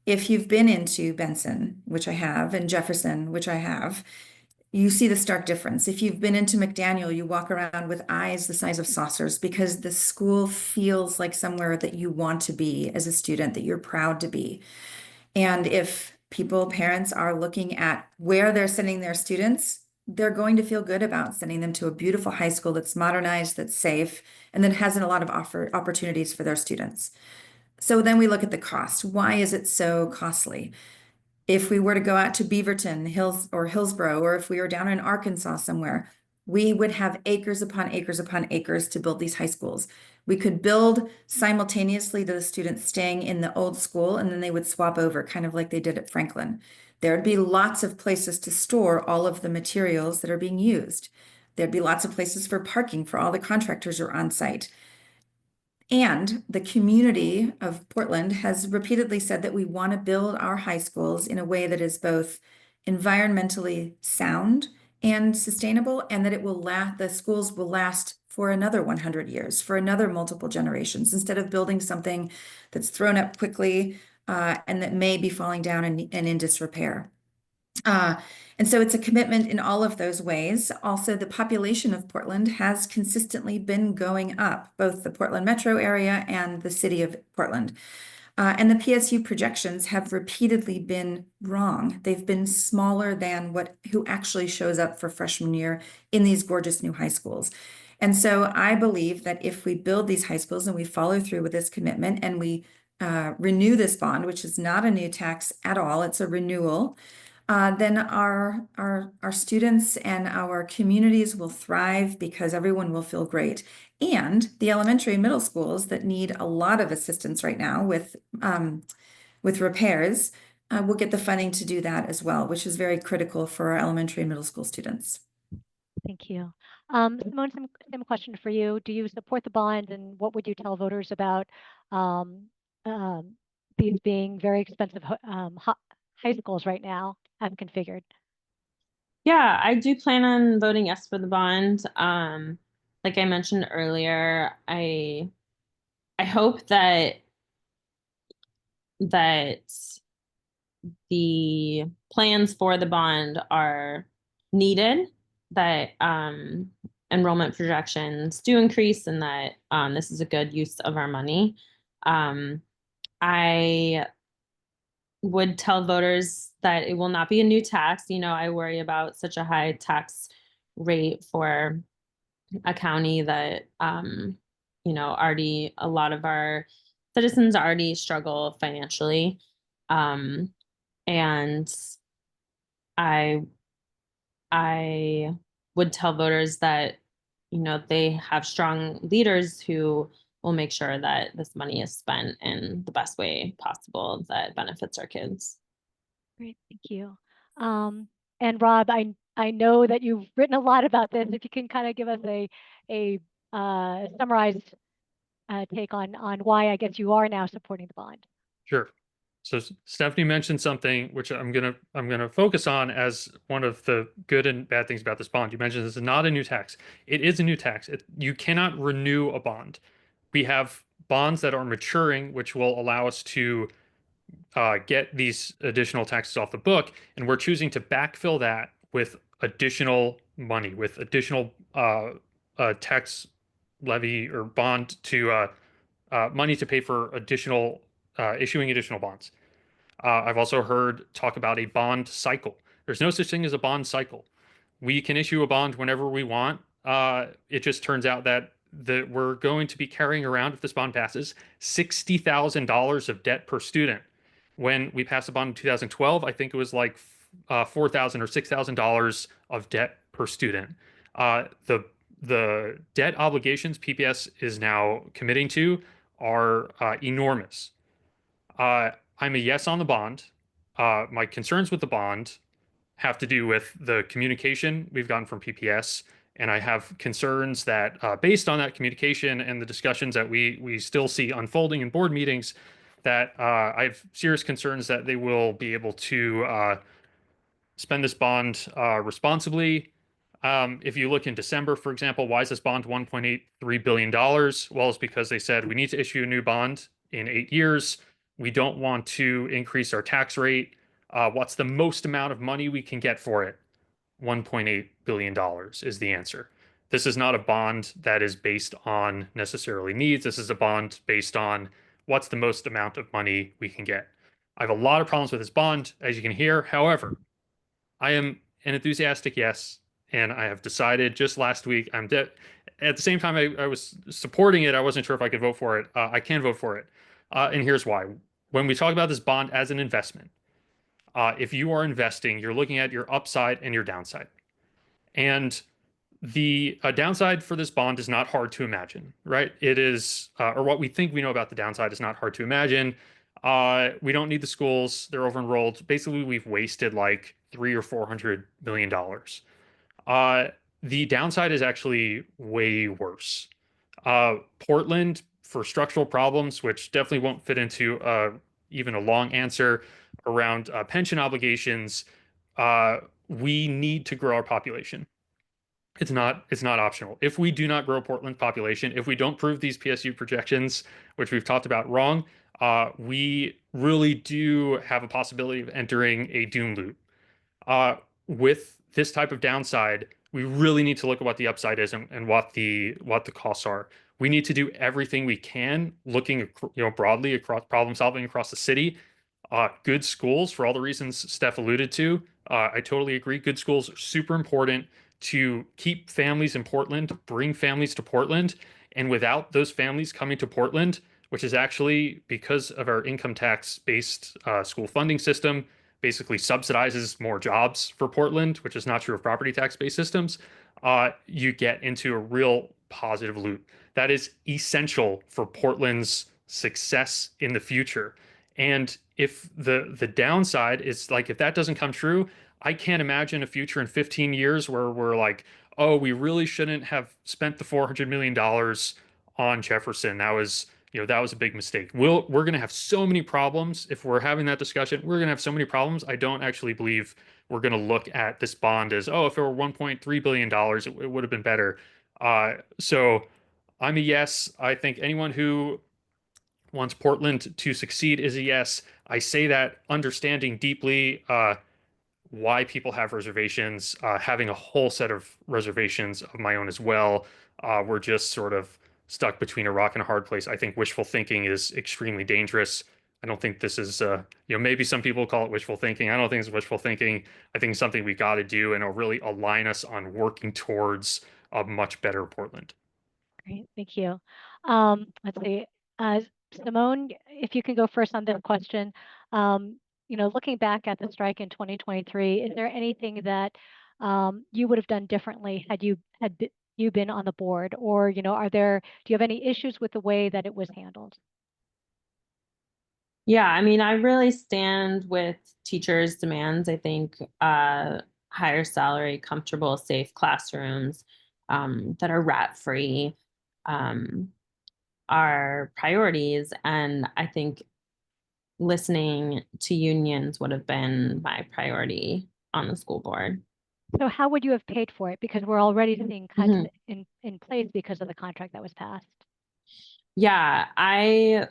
If you've been into Benson, which I have, and Jefferson, which I have, you see the stark difference. If you've been into McDaniel, you walk around with eyes the size of saucers because the school feels like somewhere that you want to be as a student, that you're proud to be. And if parents are looking at where they're sending their students, they're going to feel good about sending them to a beautiful high school that's modernized, that's safe, and that has a lot of opportunities for their students. So then we look at the cost. Why is it so costly? If we were to go out to Beaverton, Hillsborough, or if we were down in Arkansas somewhere, we would have acres upon acres upon acres to build these high schools. We could build simultaneously to the students staying in the old school, and then they would swap over, kind of like they did at Franklin. There'd be lots of places to store all of the materials that are being used. There'd be lots of places for parking for all the contractors who are on site. And the community of Portland has repeatedly said that we want to build our high schools in a way that is both environmentally sound and sustainable, and that the schools will last for another 100 years, for another multiple generations, instead of building something that's thrown up quickly and that may be falling down and in disrepair. And so it's a commitment in all of those ways. Also, the population of Portland has consistently been going up, both the Portland metro area and the city of Portland. And the PSU projections have repeatedly been wrong. They've been smaller than who actually shows up for freshman year in these gorgeous new high schools. And so I believe that if we build these high schools and we follow through with this commitment and we renew this bond, which is not a new tax at all, it's a renewal, then our students and our communities will thrive because everyone will feel great. And the elementary and middle schools that need a lot of assistance right now with repairs will get the funding to do that as well, which is very critical for our elementary and middle school students. Thank you. Simone, same question for you. Do you support the bond, and what would you tell voters about these being very expensive high schools right now as configured? Yeah, I do plan on voting yes for the bond. Like I mentioned earlier, I hope that the plans for the bond are needed, that enrollment projections do increase, and that this is a good use of our money. I would tell voters that it will not be a new tax. I worry about such a high tax rate for a county that, already a lot of our citizens already struggle financially. And I would tell voters that, they have strong leaders who will make sure that this money is spent in the best way possible that benefits our kids. Great, thank you. And Rob, I know that you've written a lot about this. If you can kind of give us a summarized take on why I guess you are now supporting the bond. Sure. So Stephanie mentioned something which I'm gonna focus on as one of the good and bad things about this bond. You mentioned this is not a new tax. It is a new tax. You cannot renew a bond. We have bonds that are maturing, which will allow us to get these additional taxes off the book, and we're choosing to backfill that with additional money, with additional tax levy or bond to money to pay for additional issuing additional bonds. I've also heard talk about a bond cycle. There's no such thing as a bond cycle. We can issue a bond whenever we want. It just turns out that we're going to be carrying around, if this bond passes, $60,000 of debt per student. When we passed the bond in 2012, I think it was like $4,000 or $6,000 of debt per student. The debt obligations PPS is now committing to are enormous. I'm a yes on the bond. My concerns with the bond have to do with the communication we've gotten from PPS, and I have concerns that based on that communication and the discussions that we still see unfolding in board meetings, that I have serious concerns that they will be able to spend this bond responsibly. If you look in December, for example, why is this bond $1.83 billion? Well, it's because they said we need to issue a new bond in 8 years. We don't want to increase our tax rate. What's the most amount of money we can get for it? $1.8 billion is the answer. This is not a bond that is based on necessarily needs. This is a bond based on what's the most amount of money we can get. I have a lot of problems with this bond, as you can hear. However, I am an enthusiastic yes, and I have decided just last week at the same time I was supporting it, I wasn't sure if I could vote for it. I can vote for it. And here's why. When we talk about this bond as an investment, if you are investing, you're looking at your upside and your downside. And the downside for this bond is not hard to imagine, right? It is, or what we think we know about the downside is not hard to imagine. We don't need the schools; they're over enrolled. Basically, we've wasted like $300 or $400 million. The downside is actually way worse. Portland, for structural problems, which definitely won't fit into even a long answer around pension obligations, we need to grow our population. It's not optional. If we do not grow Portland's population, if we don't prove these PSU projections, which we've talked about, wrong, we really do have a possibility of entering a doom loop. With this type of downside, we really need to look at what the upside is and what the costs are. We need to do everything we can, looking broadly across problem solving across the city. Good schools, for all the reasons Steph alluded to, I totally agree. Good schools are super important to keep families in Portland, bring families to Portland. And without those families coming to Portland, which is actually because of our income tax-based school funding system, basically subsidizes more jobs for Portland, which is not true of property tax-based systems, you get into a real positive loop. That is essential for Portland's success in the future. And if the downside is like, if that doesn't come true, I can't imagine a future in 15 years where we're like, oh, we really shouldn't have spent the $400 million on Jefferson. That was a big mistake. We're going to have so many problems if we're having that discussion. We're going to have so many problems. I don't actually believe we're going to look at this bond as, oh, if it were $1.3 billion, it would have been better. So I'm a yes. I think anyone who wants Portland to succeed is a yes. I say that understanding deeply why people have reservations, having a whole set of reservations of my own as well. We're just sort of stuck between a rock and a hard place. I think wishful thinking is extremely dangerous. I don't think this is, maybe some people call it wishful thinking. I don't think it's wishful thinking. I think it's something we got to do, and it'll really align us on working towards a much better Portland. Great, thank you. Let's see. Simone, if you can go first on this question. Looking back at the strike in 2023, is there anything that you would have done differently had you been on the board, or do you have any issues with the way that it was handled? Yeah, I mean, I really stand with teachers' demands. I think higher salary, comfortable, safe classrooms that are rat-free are priorities. And I think listening to unions would have been my priority on the school board. So how would you have paid for it? Because we're already seeing cuts in place because of the contract that was passed. Yeah, I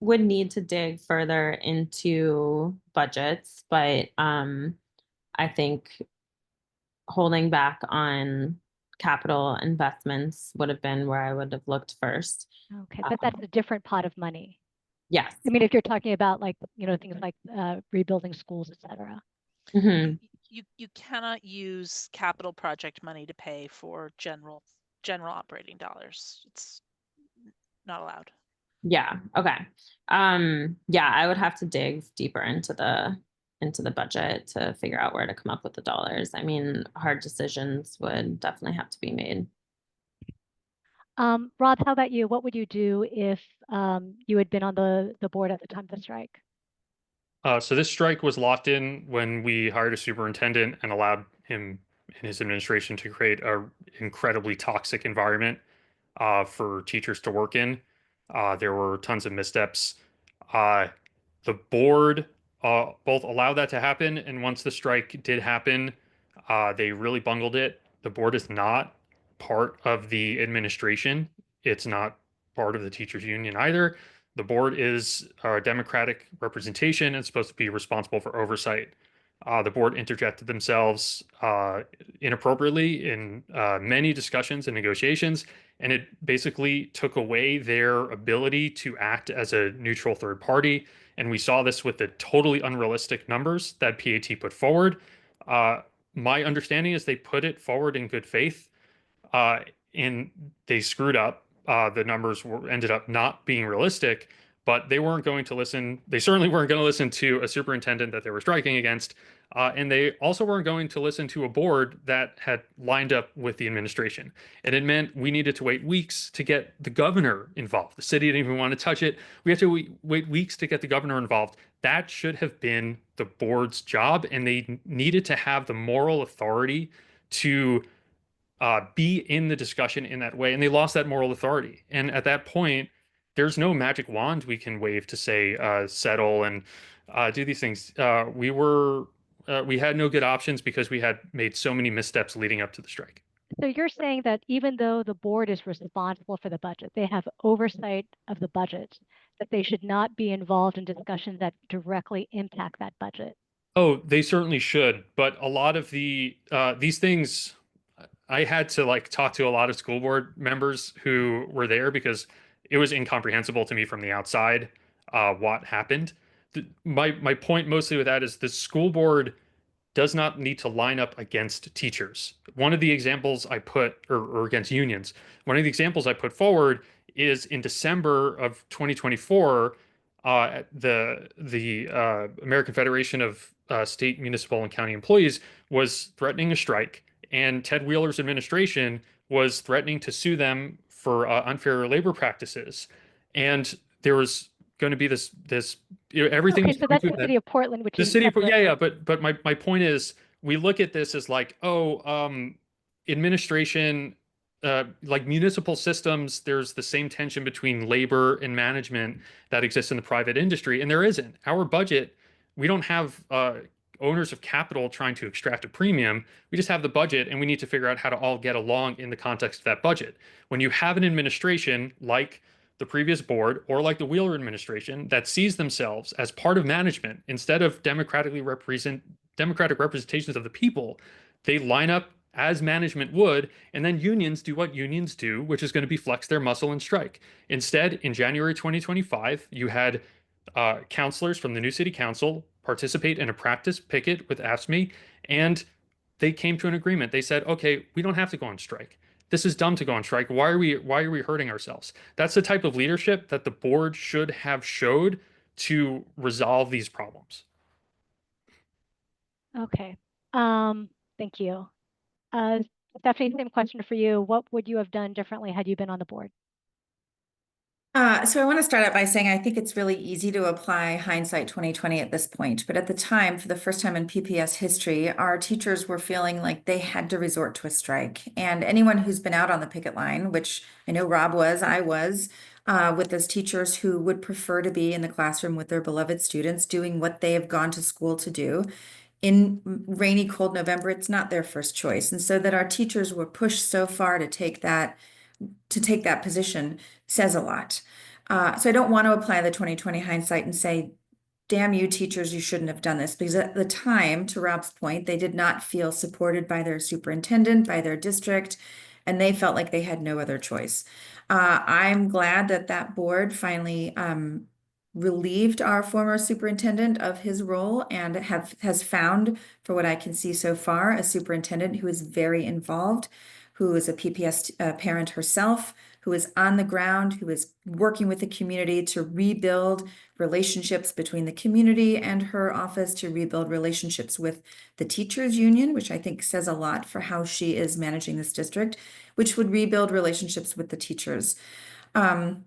would need to dig further into budgets, but I think holding back on capital investments would have been where I would have looked first. Okay, but that's a different pot of money. Yes. I mean, if you're talking about things like rebuilding schools, et cetera. You cannot use capital project money to pay for general operating dollars. It's not allowed. Yeah. Okay. Yeah, I would have to dig deeper into the budget to figure out where to come up with the dollars. I mean, hard decisions would definitely have to be made. Rob, how about you? What would you do if you had been on the board at the time of the strike? So this strike was locked in when we hired a superintendent and allowed him and his administration to create an incredibly toxic environment for teachers to work in. There were tons of missteps. The board both allowed that to happen, and once the strike did happen, they really bungled it. The board is not part of the administration. It's not part of the teachers union either. The board is a democratic representation and supposed to be responsible for oversight. The board interjected themselves inappropriately in many discussions and negotiations, and it basically took away their ability to act as a neutral third party. And we saw this with the totally unrealistic numbers that PAT put forward. My understanding is they put it forward in good faith, and they screwed up. The numbers ended up not being realistic, but they weren't going to listen. They certainly weren't going to listen to a superintendent that they were striking against. And they also weren't going to listen to a board that had lined up with the administration. And it meant we needed to wait weeks to get the governor involved. The city didn't even want to touch it. We had to wait weeks to get the governor involved. That should have been the board's job, and they needed to have the moral authority to be in the discussion in that way. And they lost that moral authority. And at that point, there's no magic wand we can wave to say settle and do these things. We had no good options because we had made so many missteps leading up to the strike. So you're saying that even though the board is responsible for the budget, they have oversight of the budget, that they should not be involved in discussions that directly impact that budget? Oh, they certainly should. But a lot of these things, I had to talk to a lot of school board members who were there because it was incomprehensible to me from the outside what happened. My point mostly with that is the school board does not need to line up against teachers. One of the examples I put, or against unions, one of the examples I put forward is in December of 2024, the American Federation of state, municipal, and county employees was threatening a strike, and Ted Wheeler's administration was threatening to sue them for unfair labor practices. And there was going to be this everything Okay, was so coming that's to the an city end. of Portland, which The is city of, separate. yeah, but my point is, we look at this as like, administration, like municipal systems, there's the same tension between labor and management that exists in the private industry, and there isn't. Our budget, we don't have owners of capital trying to extract a premium. We just have the budget, and we need to figure out how to all get along in the context of that budget. When you have an administration like the previous board or like the Wheeler administration that sees themselves as part of management instead of democratic representations of the people, they line up as management would, and then unions do what unions do, which is going to be flex their muscle and strike. Instead, in January 2025, you had counselors from the new city council participate in a practice picket with AFSCME, and they came to an agreement. They said, okay, we don't have to go on strike. This is dumb to go on strike. Why are we hurting ourselves? That's the type of leadership that the board should have showed to resolve these problems. Okay. Thank you. Stephanie, same question for you. What would you have done differently had you been on the board? So I want to start out by saying I think it's really easy to apply hindsight 2020 at this point. But at the time, for the first time in PPS history, our teachers were feeling like they had to resort to a strike. And anyone who's been out on the picket line, which I know Rob was, I was, with those teachers who would prefer to be in the classroom with their beloved students, doing what they have gone to school to do. In rainy, cold November, it's not their first choice. And so that our teachers were pushed so far to take that position says a lot. So I don't want to apply the 2020 hindsight and say, damn you teachers, you shouldn't have done this. Because at the time, to Rob's point, they did not feel supported by their superintendent, by their district, and they felt like they had no other choice. I'm glad that that board finally relieved our former superintendent of his role and has found, for what I can see so far, a superintendent who is very involved, who is a PPS parent herself, who is on the ground, who is working with the community to rebuild relationships between the community and her office, to rebuild relationships with the teachers union, which I think says a lot for how she is managing this district, which would rebuild relationships with the teachers. And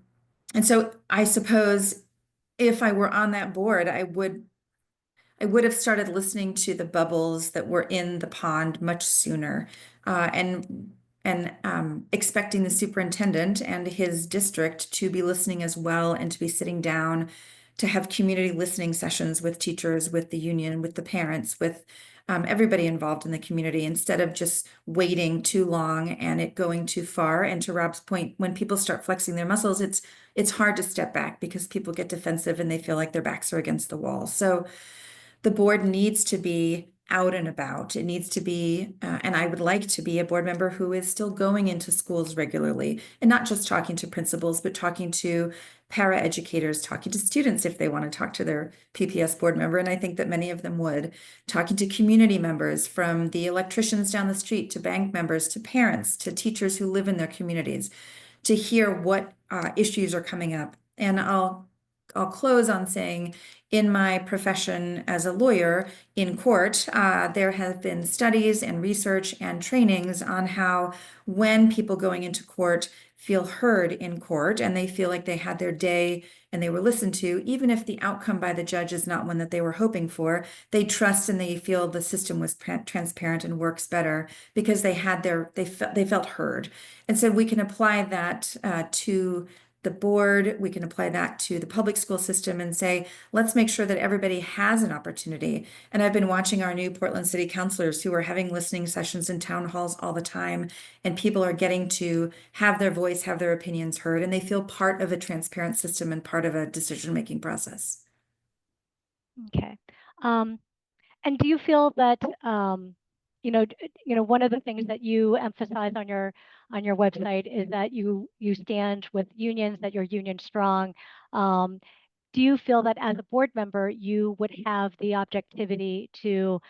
so I suppose if I were on that board, I would have started listening to the bubbles that were in the pond much sooner, and expecting the superintendent and his district to be listening as well, and to be sitting down to have community listening sessions with teachers, with the union, with the parents, with everybody involved in the community, instead of just waiting too long and it going too far. And to Rob's point, when people start flexing their muscles, it's hard to step back because people get defensive and they feel like their backs are against the wall. So the board needs to be out and about. It needs to be, and I would like to be a board member who is still going into schools regularly, and not just talking to principals, but talking to para-educators, talking to students if they want to talk to their PPS board member, and I think that many of them would, talking to community members, from the electricians down the street to bank members to parents to teachers who live in their communities, to hear what issues are coming up. And I'll close on saying, in my profession as a lawyer in court, there have been studies and research and trainings on how, when people going into court feel heard in court and they feel like they had their day and they were listened to, even if the outcome by the judge is not one that they were hoping for, they trust and they feel the system was transparent and works better because they felt heard. And so we can apply that to the board, we can apply that to the public school system and say, let's make sure that everybody has an opportunity. And I've been watching our new Portland City councilors who are having listening sessions in town halls all the time, and people are getting to have their voice, have their opinions heard, and they feel part of a transparent system and part of a decision-making process. Okay. And do you feel that, one of the things that you emphasize on your website is that you stand with unions, that you're union strong. Do you feel that as a board member, you would have the objectivity to,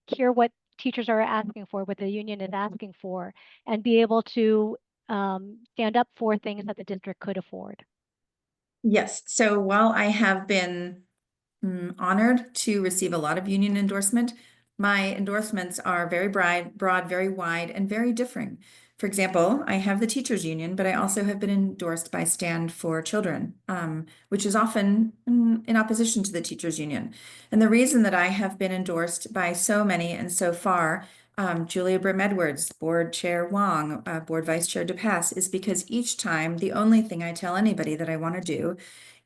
hear what teachers are asking for, what the union is asking for, and be able to stand up for things that the district could afford? Yes. So while I have been honored to receive a lot of union endorsement. My endorsements are very broad, very wide, and very differing. For example, I have the teachers union, but I also have been endorsed by Stand for Children, which is often in opposition to the teachers union. And the reason that I have been endorsed by so many and so far, Julia Brim-Edwards, Board Chair Wong, Board Vice Chair DePass, is because each time the only thing I tell anybody that I want to do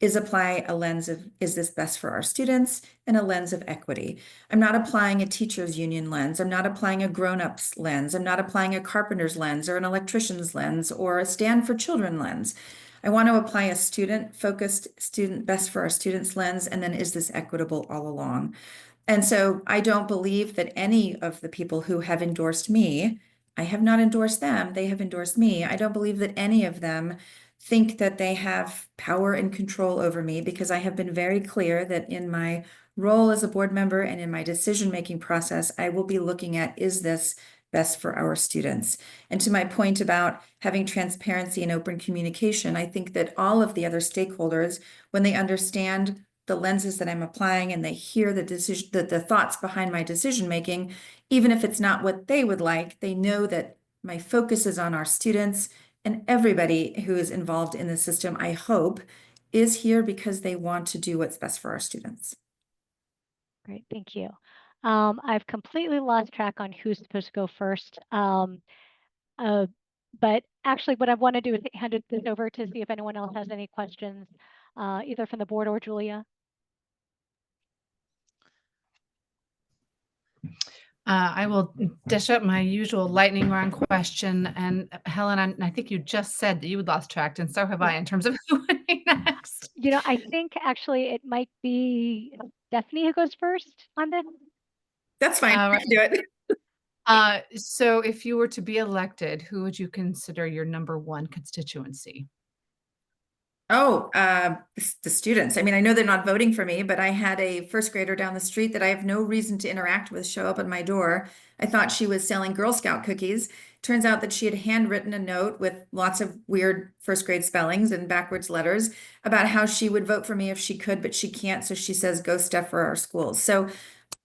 is apply a lens of, is this best for our students, and a lens of equity. I'm not applying a teacher's union lens. I'm not applying a grown-ups lens. I'm not applying a carpenter's lens or an electrician's lens or a Stand for Children lens. I want to apply a student-focused, student best for our students lens, and then is this equitable all along? And so I don't believe that any of the people who have endorsed me, I have not endorsed them, they have endorsed me. I don't believe that any of them think that they have power and control over me, because I have been very clear that in my role as a board member and in my decision-making process, I will be looking at, is this best for our students? And to my point about having transparency and open communication, I think that all of the other stakeholders, when they understand the lenses that I'm applying and they hear the decision, the thoughts behind my decision making, even if it's not what they would like, they know that my focus is on our students, and everybody who is involved in the system, I hope, is here because they want to do what's best for our students. Great, thank you. I've completely lost track on who's supposed to go first. But actually what I want to do is hand this over to see if anyone else has any questions, either from the board or Julia. I will dish up my usual lightning round question. And Helen, I think you just said that you had lost track, and so have I, in terms of who went next. You know, I think actually it might be Stephanie who goes first on this. That's fine. I can do it. So if you were to be elected, who would you consider your #1 constituency? Oh, the students. I mean, I know they're not voting for me, but I had a first grader down the street that I have no reason to interact with show up at my door. I thought she was selling Girl Scout cookies. Turns out that she had handwritten a note with lots of weird first grade spellings and backwards letters about how she would vote for me if she could, but she can't. So she says, go Steph for our schools. So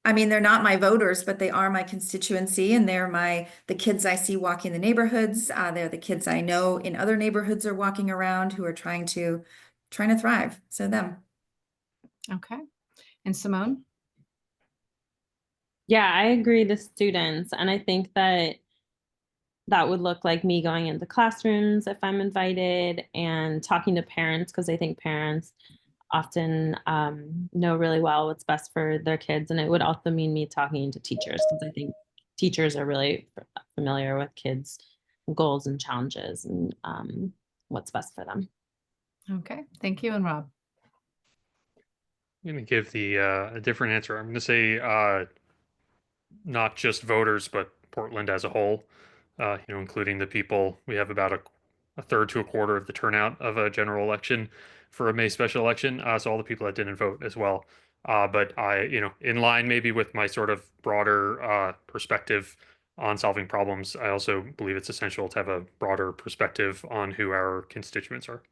I mean, they're not my voters, but they are my constituency, and they're the kids I see walking the neighborhoods. They're the kids I know in other neighborhoods are walking around who are trying to thrive. So them. Okay. And Simone? Yeah, I agree, the students. And I think that would look like me going into classrooms if I'm invited and talking to parents, because I think parents often know really well what's best for their kids. And it would also mean me talking to teachers, because I think teachers are really familiar with kids' goals and challenges and what's best for them. Okay, thank you. And Rob? I'm going to give a different answer. I'm going to say not just voters, but Portland as a whole, including the people. We have about a third to a quarter of the turnout of a general election for a May special election. So all the people that didn't vote as well. But in line maybe with my sort of broader perspective on solving problems, I also believe it's essential to have a broader perspective on who our constituents are.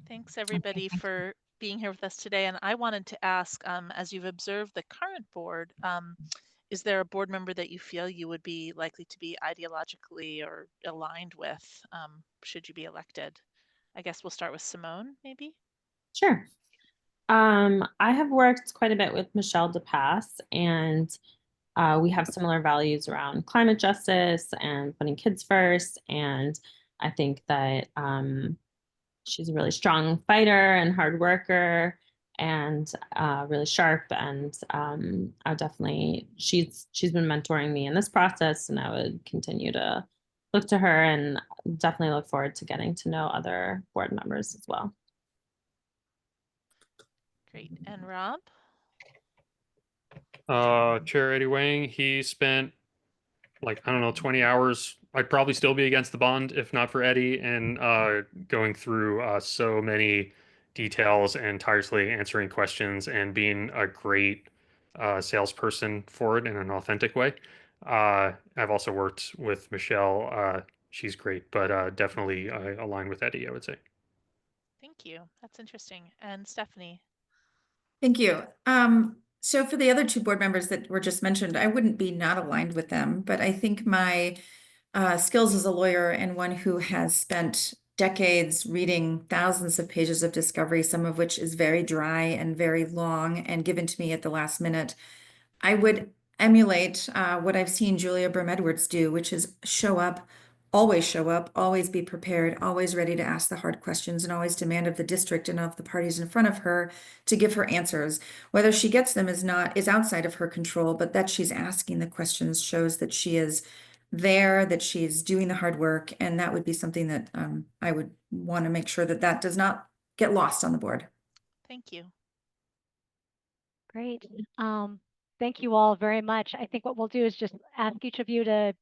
Thanks everybody for being here with us today. And I wanted to ask, as you've observed the current board, is there a board member that you feel you would be likely to be ideologically or aligned with should you be elected? I guess we'll start with Simone, maybe. Sure. I have worked quite a bit with Michelle DePass, and we have similar values around climate justice and putting kids first. And I think that she's a really strong fighter and hard worker, and really sharp. And I definitely, she's been mentoring me in this process, and I would continue to look to her, and definitely look forward to getting to know other board members as well. Great. And Rob? Chair Eddie Wang, he spent 20 hours. I'd probably still be against the bond if not for Eddie, and going through so many details and tirelessly answering questions and being a great salesperson for it in an authentic way. I've also worked with Michelle. She's great, but definitely I align with Eddie, I would say. Thank you. That's interesting. And Stephanie? Thank you. So for the other two board members that were just mentioned, I wouldn't be not aligned with them, but I think my skills as a lawyer and one who has spent decades reading thousands of pages of discovery, some of which is very dry and very long and given to me at the last minute, I would emulate what I've seen Julia Brim-Edwards do, which is show up, always be prepared, always ready to ask the hard questions, and always demand of the district and of the parties in front of her to give her answers. Whether she gets them is outside of her control, but that she's asking the questions shows that she is there, that she's doing the hard work, and that would be something that I would want to make sure that that does not get lost on the board. Thank you. Great. Thank you all very much. I think what we'll do is just ask each of you to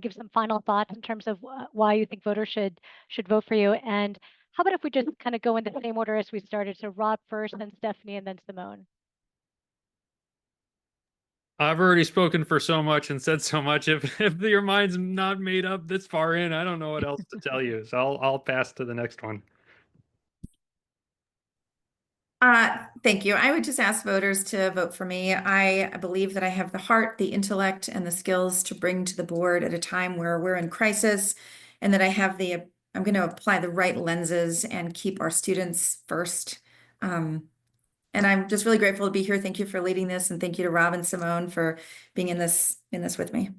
give some final thoughts in terms of why you think voters should vote for you. And how about if we just kind of go in the same order as we started? So Rob first, then Stephanie, and then Simone. I've already spoken for so much and said so much. If your mind's not made up this far in, I don't know what else to tell you. So I'll pass to the next one. Thank you. I would just ask voters to vote for me. I believe that I have the heart, the intellect, and the skills to bring to the board at a time where we're in crisis, and that I'm going to apply the right lenses and keep our students first. And I'm just really grateful to be here. Thank you for leading this, and thank you to Rob and Simone for being in this with me.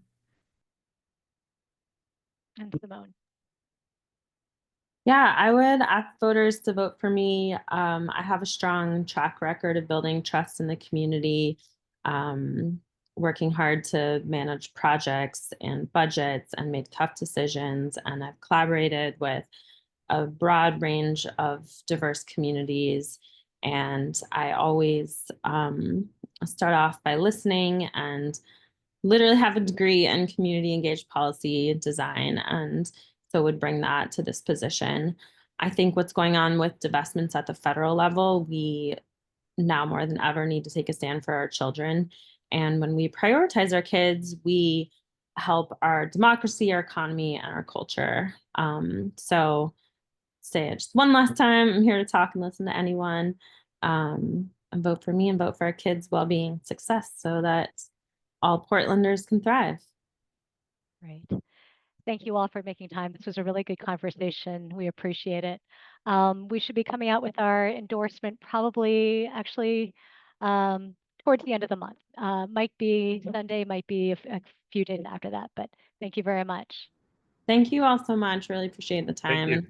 And Simone. Yeah, I would ask voters to vote for me. I have a strong track record of building trust in the community, working hard to manage projects and budgets and make tough decisions. And I've collaborated with a broad range of diverse communities. And I always start off by listening and literally have a degree in community engaged policy design, and so would bring that to this position. I think what's going on with divestments at the federal level, we now more than ever need to take a stand for our children. And when we prioritize our kids, we help our democracy, our economy, and our culture. So say it just one last time, I'm here to talk and listen to anyone. And vote for me and vote for our kids' well-being, success, so that all Portlanders can thrive. Great. Thank you all for making time. This was a really good conversation. We appreciate it. We should be coming out with our endorsement probably actually towards the end of the month. Might be Sunday, might be a few days after that, but thank you very much. Thank you all so much. Really appreciate the time. you. And